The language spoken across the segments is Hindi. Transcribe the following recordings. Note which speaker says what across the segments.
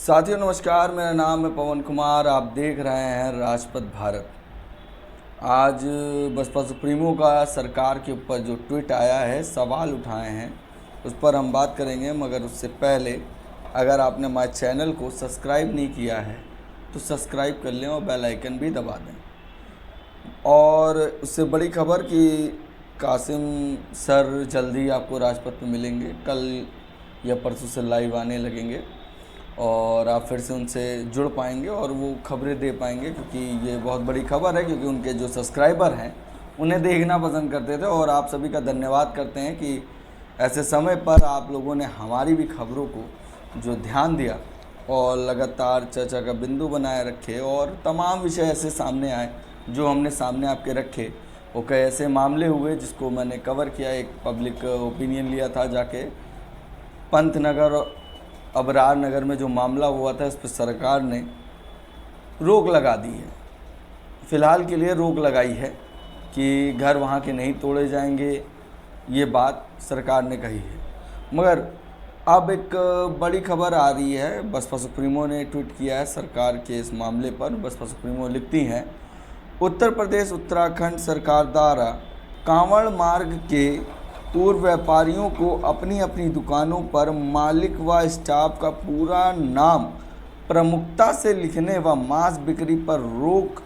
Speaker 1: साथियों नमस्कार, मेरा नाम है पवन कुमार। आप देख रहे हैं राजपथ भारत। आज बसपा सुप्रीमो का सरकार के ऊपर जो ट्वीट आया है, सवाल उठाए हैं, उस पर हम बात करेंगे। मगर उससे पहले अगर आपने हमारे चैनल को सब्सक्राइब नहीं किया है तो सब्सक्राइब कर लें और बेल आइकन भी दबा दें। और उससे बड़ी खबर कि कासिम सर जल्दी आपको राजपथ में मिलेंगे। कल या परसों से लाइव आने लगेंगे और आप फिर से उनसे जुड़ पाएंगे और वो खबरें दे पाएंगे, क्योंकि ये बहुत बड़ी खबर है। क्योंकि उनके जो सब्सक्राइबर हैं उन्हें देखना पसंद करते थे और आप सभी का धन्यवाद करते हैं कि ऐसे समय पर आप लोगों ने हमारी भी खबरों को जो ध्यान दिया और लगातार चर्चा का बिंदु बनाए रखे और तमाम विषय ऐसे सामने आए जो हमने सामने आपके रखे। वो कई ऐसे मामले हुए जिसको मैंने कवर किया। एक पब्लिक ओपिनियन लिया था जाके पंतनगर अबरार नगर में जो मामला हुआ था, इस पर सरकार ने रोक लगा दी है। फ़िलहाल के लिए रोक लगाई है कि घर वहाँ के नहीं तोड़े जाएंगे, ये बात सरकार ने कही है। मगर अब एक बड़ी खबर आ रही है। बसपा सुप्रीमो ने ट्वीट किया है सरकार के इस मामले पर। बसपा सुप्रीमो लिखती हैं, उत्तर प्रदेश उत्तराखंड सरकार द्वारा कांवड़ मार्ग के पूर्व व्यापारियों को अपनी अपनी दुकानों पर मालिक व स्टाफ का पूरा नाम प्रमुखता से लिखने व मांस बिक्री पर रोक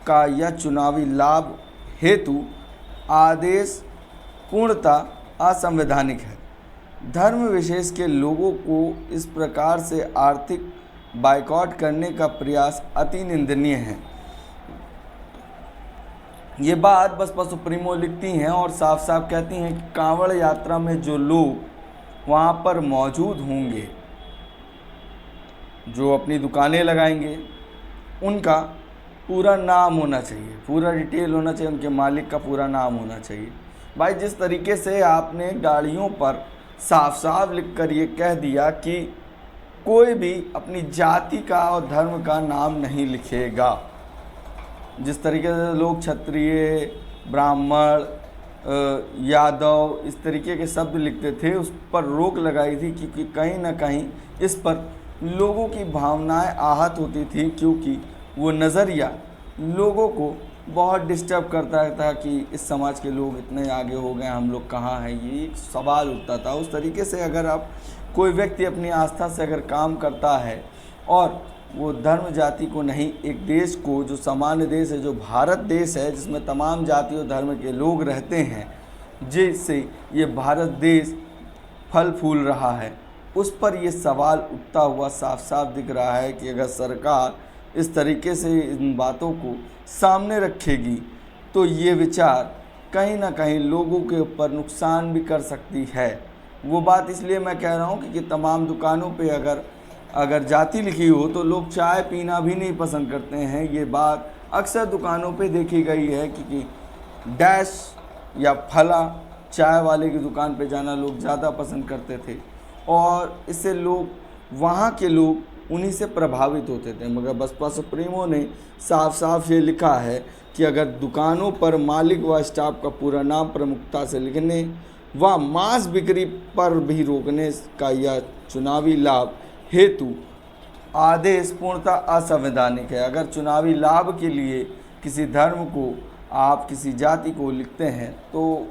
Speaker 1: का यह चुनावी लाभ हेतु आदेश पूर्णतः असंवैधानिक है। धर्म विशेष के लोगों को इस प्रकार से आर्थिक बायकॉट करने का प्रयास अति निंदनीय है। ये बात बसपा सुप्रीमो लिखती हैं और साफ साफ कहती हैं कि कांवड़ यात्रा में जो लोग वहाँ पर मौजूद होंगे, जो अपनी दुकानें लगाएंगे, उनका पूरा नाम होना चाहिए, पूरा डिटेल होना चाहिए, उनके मालिक का पूरा नाम होना चाहिए। भाई, जिस तरीके से आपने गाड़ियों पर साफ साफ लिख कर ये कह दिया कि कोई भी अपनी जाति का और धर्म का नाम नहीं लिखेगा। जिस तरीके से लोग क्षत्रिय, ब्राह्मण, यादव इस तरीके के शब्द लिखते थे, उस पर रोक लगाई थी क्योंकि कहीं ना कहीं इस पर लोगों की भावनाएं आहत होती थी। क्योंकि वो नज़रिया लोगों को बहुत डिस्टर्ब करता था कि इस समाज के लोग इतने आगे हो गए, हम लोग कहाँ हैं, ये एक सवाल उठता था। उस तरीके से अगर आप कोई व्यक्ति अपनी आस्था से अगर काम करता है और वो धर्म जाति को नहीं, एक देश को, जो सामान्य देश है, जो भारत देश है, जिसमें तमाम जाति और धर्म के लोग रहते हैं, जिससे ये भारत देश फल फूल रहा है, उस पर ये सवाल उठता हुआ साफ साफ दिख रहा है कि अगर सरकार इस तरीके से इन बातों को सामने रखेगी तो ये विचार कहीं ना कहीं लोगों के ऊपर नुकसान भी कर सकती है। वो बात इसलिए मैं कह रहा हूँ कि तमाम दुकानों पे अगर जाति लिखी हो तो लोग चाय पीना भी नहीं पसंद करते हैं। ये बात अक्सर दुकानों पे देखी गई है कि डैश या फला चाय वाले की दुकान पे जाना लोग ज़्यादा पसंद करते थे और इससे लोग, वहाँ के लोग उन्हीं से प्रभावित होते थे। मगर बसपा सुप्रीमो ने साफ साफ ये लिखा है कि अगर दुकानों पर मालिक व स्टाफ का पूरा नाम प्रमुखता से लिखने व मांस बिक्री पर भी रोकने का यह चुनावी लाभ हेतु आदेश पूर्णतः असंवैधानिक है। अगर चुनावी लाभ के लिए किसी धर्म को, आप किसी जाति को लिखते हैं तो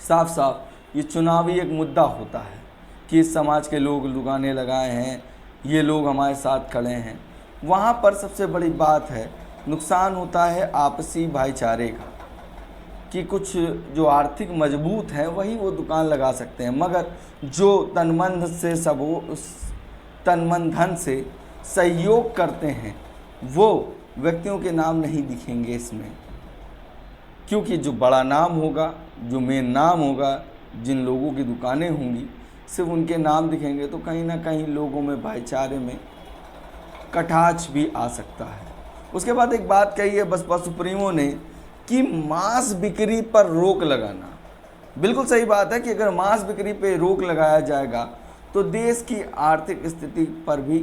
Speaker 1: साफ साफ ये चुनावी एक मुद्दा होता है कि इस समाज के लोग दुकानें लगाए हैं, ये लोग हमारे साथ खड़े हैं। वहाँ पर सबसे बड़ी बात है, नुकसान होता है आपसी भाईचारे का, कि कुछ जो आर्थिक मजबूत हैं वही वो दुकान लगा सकते हैं, मगर जो तन मन धन से सहयोग करते हैं वो व्यक्तियों के नाम नहीं दिखेंगे इसमें। क्योंकि जो बड़ा नाम होगा, जो मेन नाम होगा, जिन लोगों की दुकानें होंगी, सिर्फ उनके नाम दिखेंगे तो कहीं ना कहीं लोगों में भाईचारे में कटाक्ष भी आ सकता है। उसके बाद एक बात कही है बसपा सुप्रीमो ने कि मांस बिक्री पर रोक लगाना। बिल्कुल सही बात है कि अगर मांस बिक्री पे रोक लगाया जाएगा तो देश की आर्थिक स्थिति पर भी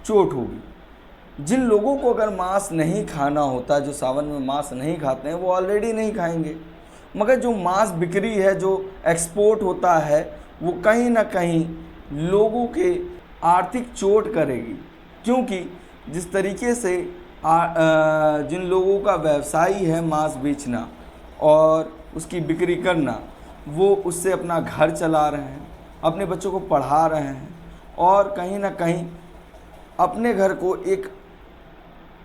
Speaker 1: चोट होगी। जिन लोगों को अगर मांस नहीं खाना होता, जो सावन में मांस नहीं खाते हैं, वो ऑलरेडी नहीं खाएंगे। मगर जो मांस बिक्री है, जो एक्सपोर्ट होता है, वो कहीं ना कहीं लोगों के आर्थिक चोट करेगी, क्योंकि जिस तरीके से जिन लोगों का व्यवसाय है मांस बेचना और उसकी बिक्री करना, वो उससे अपना घर चला रहे हैं, अपने बच्चों को पढ़ा रहे हैं और कहीं ना कहीं अपने घर को एक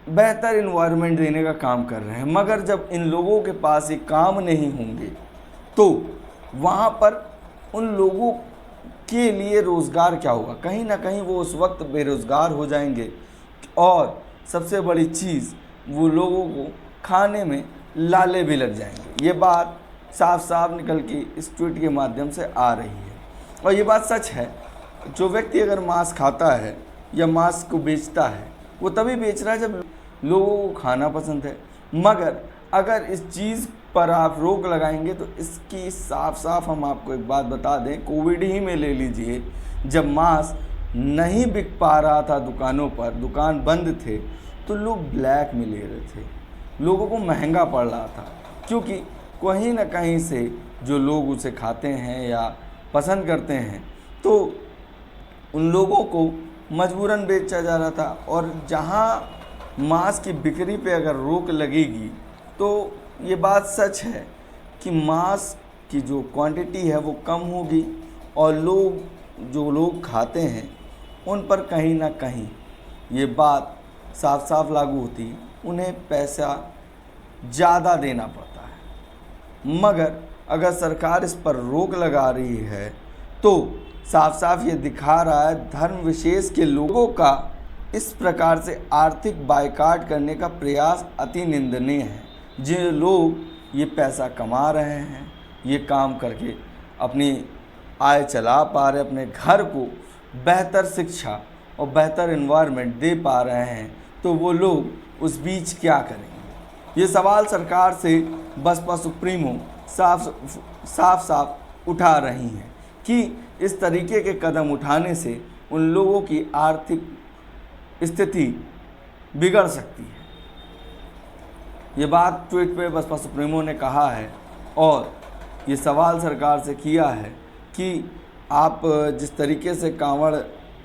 Speaker 1: बेहतर इन्वायरमेंट देने का काम कर रहे हैं। मगर जब इन लोगों के पास ये काम नहीं होंगे तो वहाँ पर उन लोगों के लिए रोज़गार क्या होगा? कहीं ना कहीं वो उस वक्त बेरोज़गार हो जाएंगे और सबसे बड़ी चीज़, वो लोगों को खाने में लाले भी लग जाएंगे। ये बात साफ साफ निकल के इस ट्वीट के माध्यम से आ रही है और ये बात सच है। जो व्यक्ति अगर मांस खाता है या मांस को बेचता है, वो तभी बेच रहा है जब लोगों को खाना पसंद है। मगर अगर इस चीज़ पर आप रोक लगाएंगे तो इसकी साफ साफ हम आपको एक बात बता दें, कोविड ही में ले लीजिए, जब मांस नहीं बिक पा रहा था दुकानों पर, दुकान बंद थे, तो लोग ब्लैक में ले रहे थे, लोगों को महंगा पड़ रहा था, क्योंकि कहीं ना कहीं से जो लोग उसे खाते हैं या पसंद करते हैं तो उन लोगों को मजबूरन बेचा जा रहा था। और जहाँ मांस की बिक्री पे अगर रोक लगेगी तो ये बात सच है कि मांस की जो क्वांटिटी है वो कम होगी और जो लोग खाते हैं उन पर कहीं ना कहीं ये बात साफ साफ लागू होती है, उन्हें पैसा ज़्यादा देना पड़ता है। मगर अगर सरकार इस पर रोक लगा रही है तो साफ साफ ये दिखा रहा है धर्म विशेष के लोगों का इस प्रकार से आर्थिक बायकॉट करने का प्रयास अति निंदनीय है। जो लोग ये पैसा कमा रहे हैं, ये काम करके अपनी आय चला पा रहे, अपने घर को बेहतर शिक्षा और बेहतर एनवायरनमेंट दे पा रहे हैं, तो वो लोग उस बीच क्या करेंगे? ये सवाल सरकार से बसपा सुप्रीमो साफ उठा रही हैं कि इस तरीके के कदम उठाने से उन लोगों की आर्थिक स्थिति बिगड़ सकती है। ये बात ट्वीट पे बसपा सुप्रीमो ने कहा है और ये सवाल सरकार से किया है कि आप जिस तरीके से कांवड़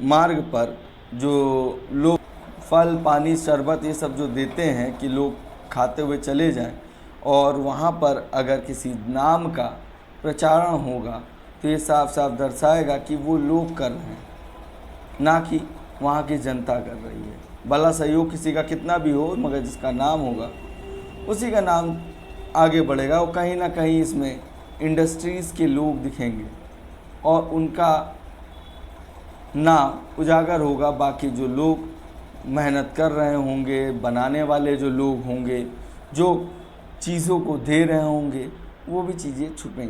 Speaker 1: मार्ग पर जो लोग फल, पानी, शरबत ये सब जो देते हैं कि लोग खाते हुए चले जाएं, और वहाँ पर अगर किसी नाम का प्रचारण होगा तो ये साफ साफ दर्शाएगा कि वो लोग कर रहे हैं, ना कि वहाँ की जनता कर रही है। भला सहयोग किसी का कितना भी हो, मगर जिसका नाम होगा उसी का नाम आगे बढ़ेगा। और कहीं ना कहीं इसमें इंडस्ट्रीज़ के लोग दिखेंगे और उनका नाम उजागर होगा। बाकी जो लोग मेहनत कर रहे होंगे, बनाने वाले जो लोग होंगे, जो चीज़ों को दे रहे होंगे, वो भी चीज़ें छुपेंगी।